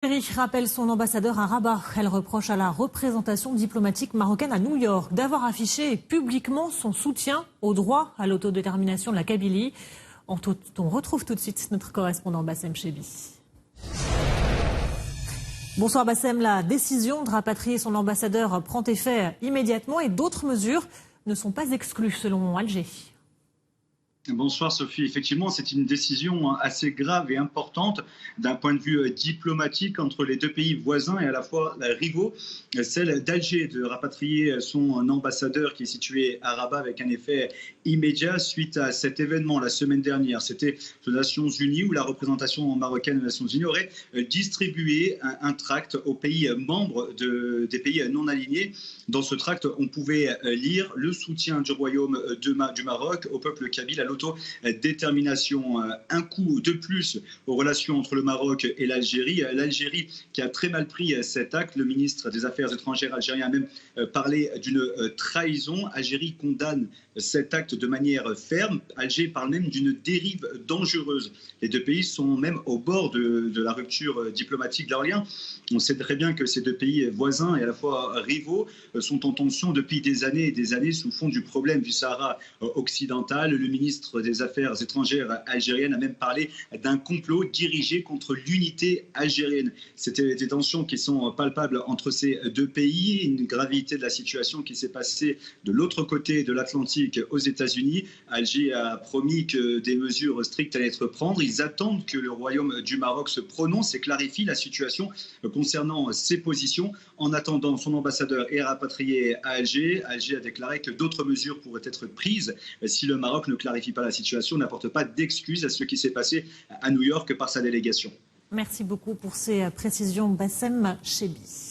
Algérie rappelle son ambassadeur à Rabat. Elle reproche à la représentation diplomatique marocaine à New York d'avoir affiché publiquement son soutien au droit à l'autodétermination de la Kabylie. On retrouve tout de suite notre correspondant Bassem Chebbi. Bonsoir Bassem, la décision de rapatrier son ambassadeur prend effet immédiatement et d'autres mesures ne sont pas exclues selon Alger. Bonsoir Sophie. Effectivement, c'est une décision assez grave et importante d'un point de vue diplomatique entre les deux pays voisins et à la fois rivaux. Celle d'Alger de rapatrier son ambassadeur qui est situé à Rabat avec un effet immédiat suite à cet événement la semaine dernière. C'était aux Nations Unies où la représentation marocaine des Nations Unies aurait distribué un tract aux pays membres des pays non alignés. Dans ce tract, on pouvait lire le soutien du Royaume du Maroc au peuple kabyle, à l'autodétermination. Un coup de plus aux relations entre le Maroc et l'Algérie. L'Algérie qui a très mal pris cet acte. Le ministre des Affaires étrangères algérien a même parlé d'une trahison. Algérie condamne cet acte de manière ferme. Alger parle même d'une dérive dangereuse. Les deux pays sont même au bord de la rupture diplomatique de leurs liens. On sait très bien que ces deux pays voisins et à la fois rivaux sont en tension depuis des années et des années sous fond du problème du Sahara occidental. Le ministre des Affaires étrangères algérienne a même parlé d'un complot dirigé contre l'unité algérienne. C'était des tensions qui sont palpables entre ces deux pays, une gravité de la situation qui s'est passée de l'autre côté de l'Atlantique aux États-Unis. Alger a promis que des mesures strictes allaient être prises. Ils attendent que le Royaume du Maroc se prononce et clarifie la situation concernant ses positions. En attendant, son ambassadeur est rapatrié à Alger. Alger a déclaré que d'autres mesures pourraient être prises si le Maroc ne clarifie pas la situation, n'apporte pas d'excuses à ce qui s'est passé à New York par sa délégation. Merci beaucoup pour ces précisions, Bassem Chebbi.